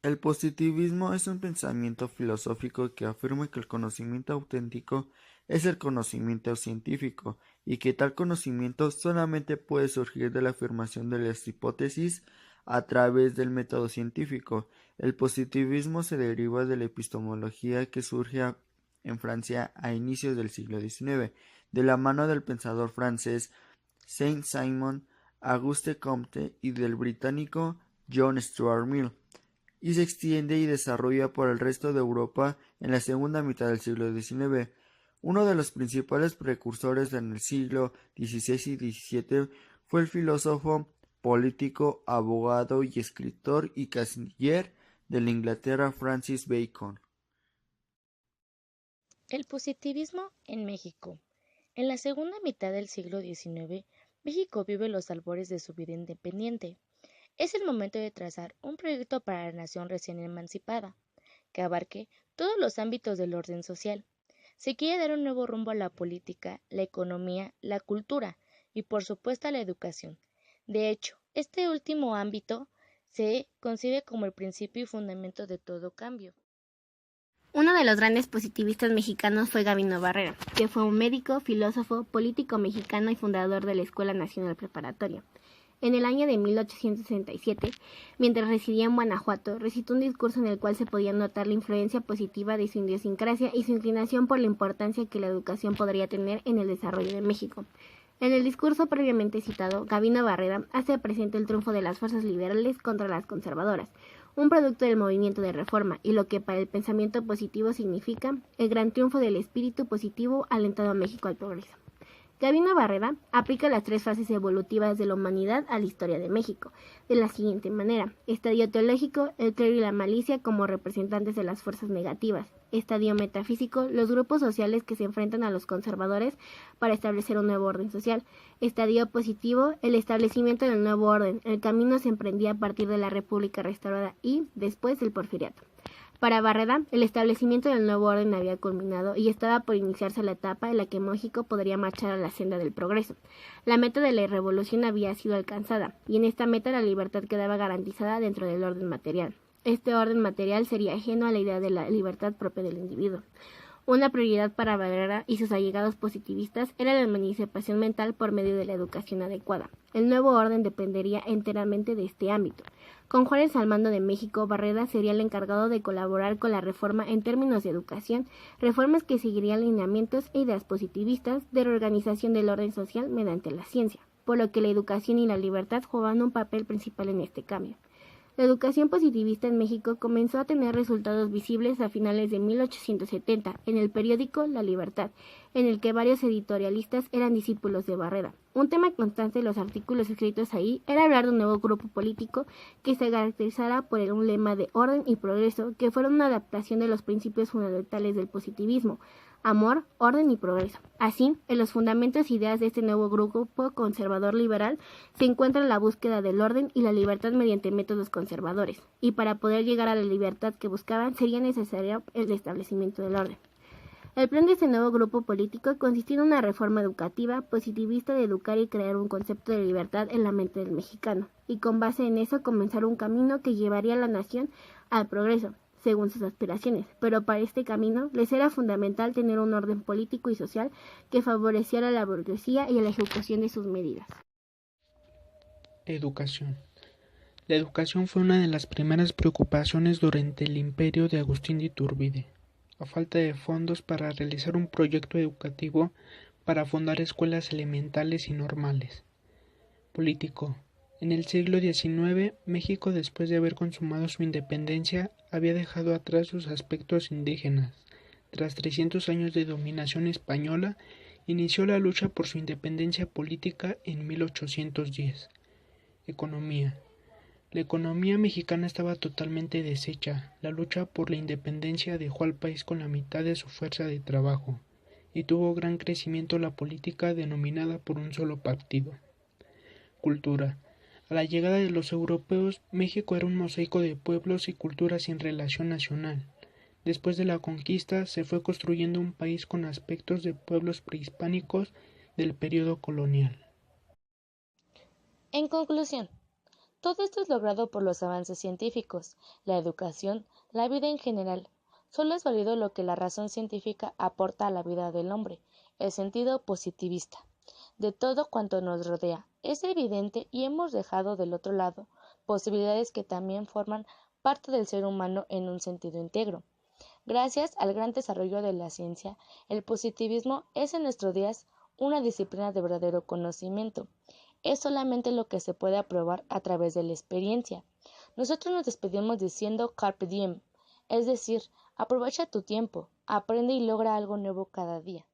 El positivismo es un pensamiento filosófico que afirma que el conocimiento auténtico es el conocimiento científico y que tal conocimiento solamente puede surgir de la afirmación de las hipótesis a través del método científico. El positivismo se deriva de la epistemología que surge en Francia a inicios del siglo XIX, de la mano del pensador francés Saint-Simon, Auguste Comte y del británico John Stuart Mill y se extiende y desarrolla por el resto de Europa en la segunda mitad del siglo XIX. Uno de los principales precursores en el siglo XVI y XVII fue el filósofo, político, abogado y escritor y canciller de la Inglaterra Francis Bacon. El positivismo en México. En la segunda mitad del siglo XIX, México vive los albores de su vida independiente. Es el momento de trazar un proyecto para la nación recién emancipada, que abarque todos los ámbitos del orden social. Se quiere dar un nuevo rumbo a la política, la economía, la cultura y por supuesto a la educación. De hecho, este último ámbito se concibe como el principio y fundamento de todo cambio. Uno de los grandes positivistas mexicanos fue Gabino Barrera, que fue un médico, filósofo, político mexicano y fundador de la Escuela Nacional Preparatoria. En el año de 1867, mientras residía en Guanajuato, recitó un discurso en el cual se podía notar la influencia positiva de su idiosincrasia y su inclinación por la importancia que la educación podría tener en el desarrollo de México. En el discurso previamente citado, Gabino Barrera hace presente el triunfo de las fuerzas liberales contra las conservadoras, un producto del movimiento de reforma, y lo que para el pensamiento positivo significa el gran triunfo del espíritu positivo alentado a México al progreso. Gabino Barrera aplica las tres fases evolutivas de la humanidad a la historia de México, de la siguiente manera: estadio teológico, el clero y la malicia como representantes de las fuerzas negativas; estadio metafísico, los grupos sociales que se enfrentan a los conservadores para establecer un nuevo orden social; estadio positivo, el establecimiento del nuevo orden, el camino se emprendía a partir de la República restaurada y, después, del Porfiriato. Para Barreda, el establecimiento del nuevo orden había culminado y estaba por iniciarse la etapa en la que México podría marchar a la senda del progreso. La meta de la revolución había sido alcanzada, y en esta meta la libertad quedaba garantizada dentro del orden material. Este orden material sería ajeno a la idea de la libertad propia del individuo. Una prioridad para Barrera y sus allegados positivistas era la emancipación mental por medio de la educación adecuada. El nuevo orden dependería enteramente de este ámbito. Con Juárez al mando de México, Barrera sería el encargado de colaborar con la reforma en términos de educación, reformas que seguirían lineamientos e ideas positivistas de reorganización del orden social mediante la ciencia, por lo que la educación y la libertad jugaban un papel principal en este cambio. La educación positivista en México comenzó a tener resultados visibles a finales de 1870 en el periódico La Libertad, en el que varios editorialistas eran discípulos de Barrera. Un tema constante de los artículos escritos ahí era hablar de un nuevo grupo político que se caracterizara por un lema de orden y progreso, que fuera una adaptación de los principios fundamentales del positivismo: amor, orden y progreso. Así, en los fundamentos e ideas de este nuevo grupo conservador liberal se encuentra la búsqueda del orden y la libertad mediante métodos conservadores, y para poder llegar a la libertad que buscaban sería necesario el establecimiento del orden. El plan de este nuevo grupo político consistía en una reforma educativa positivista de educar y crear un concepto de libertad en la mente del mexicano, y con base en eso comenzar un camino que llevaría a la nación al progreso, según sus aspiraciones, pero para este camino les era fundamental tener un orden político y social que favoreciera a la burguesía y a la ejecución de sus medidas. Educación. La educación fue una de las primeras preocupaciones durante el imperio de Agustín de Iturbide. A falta de fondos para realizar un proyecto educativo para fundar escuelas elementales y normales. Político. En el siglo XIX, México, después de haber consumado su independencia, había dejado atrás sus aspectos indígenas. Tras 300 años de dominación española, inició la lucha por su independencia política en 1810. Economía. La economía mexicana estaba totalmente deshecha. La lucha por la independencia dejó al país con la mitad de su fuerza de trabajo, y tuvo gran crecimiento la política denominada por un solo partido. Cultura. A la llegada de los europeos, México era un mosaico de pueblos y culturas sin relación nacional. Después de la conquista, se fue construyendo un país con aspectos de pueblos prehispánicos del periodo colonial. En conclusión, Todo esto es logrado por los avances científicos, la educación, la vida en general. Solo es válido lo que la razón científica aporta a la vida del hombre, el sentido positivista de todo cuanto nos rodea. Es evidente y hemos dejado del otro lado posibilidades que también forman parte del ser humano en un sentido íntegro. Gracias al gran desarrollo de la ciencia, el positivismo es en nuestros días una disciplina de verdadero conocimiento. Es solamente lo que se puede aprobar a través de la experiencia. Nosotros nos despedimos diciendo carpe diem, es decir, aprovecha tu tiempo, aprende y logra algo nuevo cada día.